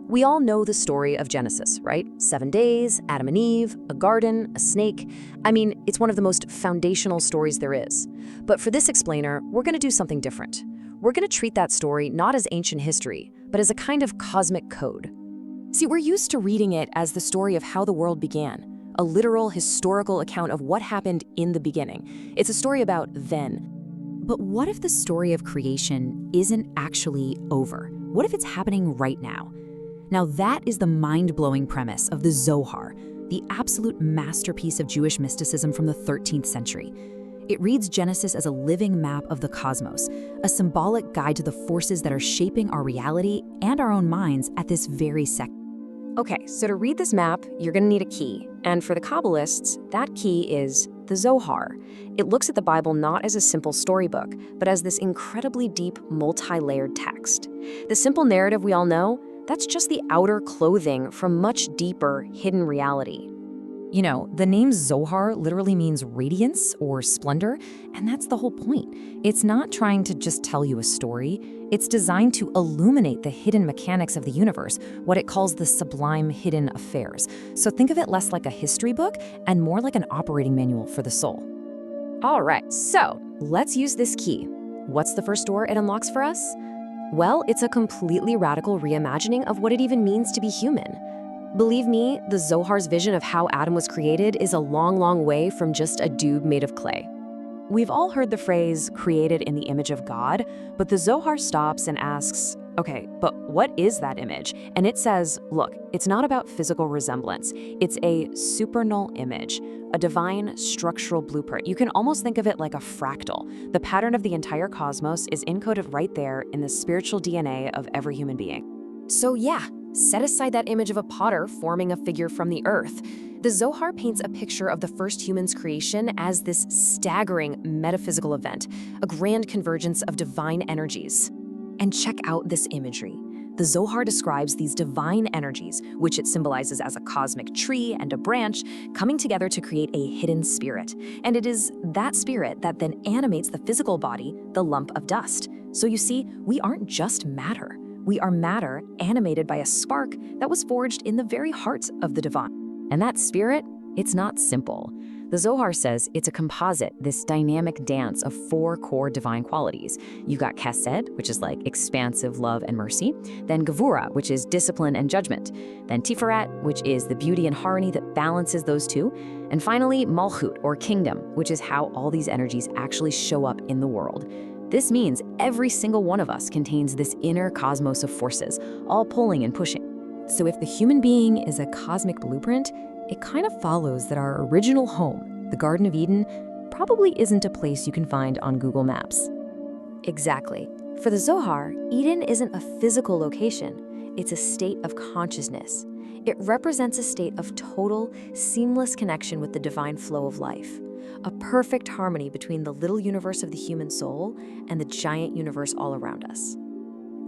We all know the story of Genesis, right? 7 days, Adam and Eve, a garden, a snake. I mean, it's one of the most foundational stories there is. But for this explainer, we're going to do something different. We're going to treat that story not as ancient history, but as a kind of cosmic code. See, we're used to reading it as the story of how the world began, a literal historical account of what happened in the beginning. It's a story about then. But what if the story of creation isn't actually over? What if it's happening right now? Now that is the mind-blowing premise of the Zohar, the absolute masterpiece of Jewish mysticism from the 13th century. It reads Genesis as a living map of the cosmos, a symbolic guide to the forces that are shaping our reality and our own minds at this very second. Okay, so to read this map, you're going to need a key. And for the Kabbalists, that key is the Zohar. It looks at the Bible not as a simple storybook, but as this incredibly deep, multi-layered text. The simple narrative we all know, that's just the outer clothing from much deeper, hidden reality. You know, the name Zohar literally means radiance or splendor, and that's the whole point. It's not trying to just tell you a story. It's designed to illuminate the hidden mechanics of the universe, what it calls the sublime hidden affairs. So think of it less like a history book and more like an operating manual for the soul. All right, so let's use this key. What's the first door it unlocks for us? Well, it's a completely radical reimagining of what it even means to be human. Believe me, the Zohar's vision of how Adam was created is a long, long way from just a dude made of clay. We've all heard the phrase, created in the image of God, but the Zohar stops and asks, okay, but what is that image? And it says, look, it's not about physical resemblance. It's a supernal image, a divine structural blueprint. You can almost think of it like a fractal. The pattern of the entire cosmos is encoded right there in the spiritual DNA of every human being. So yeah, set aside that image of a potter forming a figure from the earth. The Zohar paints a picture of the first human's creation as this staggering metaphysical event, a grand convergence of divine energies. And check out this imagery. The Zohar describes these divine energies, which it symbolizes as a cosmic tree and a branch, coming together to create a hidden spirit. And it is that spirit that then animates the physical body, the lump of dust. So you see, we aren't just matter. We are matter animated by a spark that was forged in the very heart of the divine. And that spirit, it's not simple. The Zohar says it's a composite, this dynamic dance of 4 core divine qualities. You've got Chesed, which is like expansive love and mercy. Then Gevura, which is discipline and judgment. Then Tiferet, which is the beauty and harmony that balances those two. And finally, Malchut, or kingdom, which is how all these energies actually show up in the world. This means every single one of us contains this inner cosmos of forces, all pulling and pushing. So if the human being is a cosmic blueprint, it kind of follows that our original home, the Garden of Eden, probably isn't a place you can find on Google Maps. Exactly. For the Zohar, Eden isn't a physical location. It's a state of consciousness. It represents a state of total, seamless connection with the divine flow of life. A perfect harmony between the little universe of the human soul and the giant universe all around us.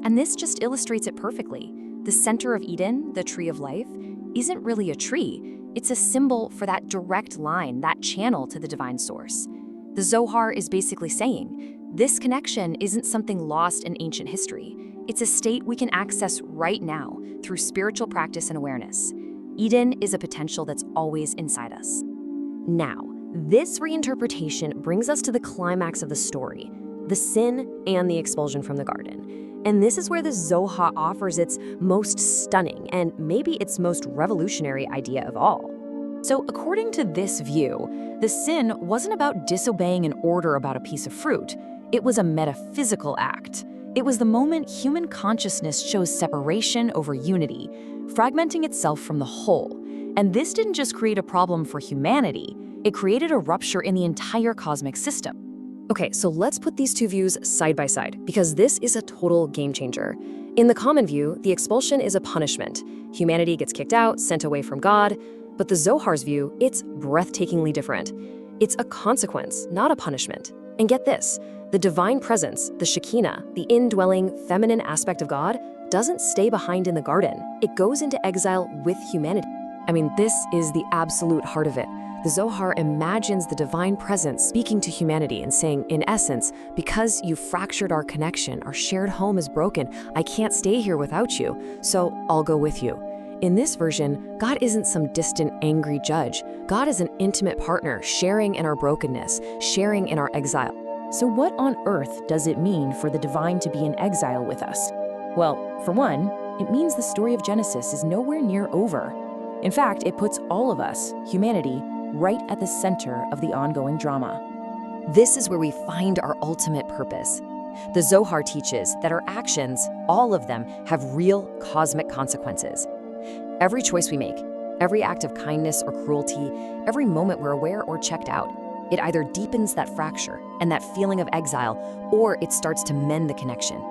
And this just illustrates it perfectly. The center of Eden, the tree of life, isn't really a tree. It's a symbol for that direct line, that channel to the divine source. The Zohar is basically saying, this connection isn't something lost in ancient history. It's a state we can access right now through spiritual practice and awareness. Eden is a potential that's always inside us. Now, this reinterpretation brings us to the climax of the story, the sin and the expulsion from the garden. And this is where the Zohar offers its most stunning and maybe its most revolutionary idea of all. So according to this view, the sin wasn't about disobeying an order about a piece of fruit. It was a metaphysical act. It was the moment human consciousness chose separation over unity, fragmenting itself from the whole. And this didn't just create a problem for humanity, it created a rupture in the entire cosmic system. Okay, so let's put these two views side by side, because this is a total game changer. In the common view, the expulsion is a punishment. Humanity gets kicked out, sent away from God. But the Zohar's view, it's breathtakingly different. It's a consequence, not a punishment. And get this, the divine presence, the Shekinah, the indwelling feminine aspect of God, doesn't stay behind in the garden. It goes into exile with humanity. I mean, this is the absolute heart of it. The Zohar imagines the divine presence speaking to humanity and saying, in essence, because you fractured our connection, our shared home is broken, I can't stay here without you, so I'll go with you. In this version, God isn't some distant, angry judge. God is an intimate partner, sharing in our brokenness, sharing in our exile. So what on earth does it mean for the divine to be in exile with us? Well, for one, it means the story of Genesis is nowhere near over. In fact, it puts all of us, humanity, right at the center of the ongoing drama. This is where we find our ultimate purpose. The Zohar teaches that our actions, all of them, have real cosmic consequences. Every choice we make, every act of kindness or cruelty, every moment we're aware or checked out, it either deepens that fracture and that feeling of exile, or it starts to mend the connection.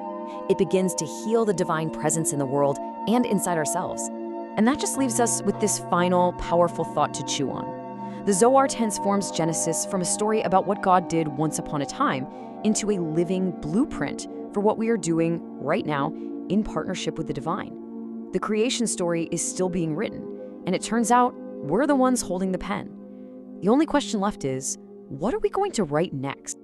It begins to heal the divine presence in the world and inside ourselves. And that just leaves us with this final, powerful thought to chew on. The Zohar transforms Genesis from a story about what God did once upon a time into a living blueprint for what we are doing right now in partnership with the divine. The creation story is still being written, and it turns out we're the ones holding the pen. The only question left is, what are we going to write next?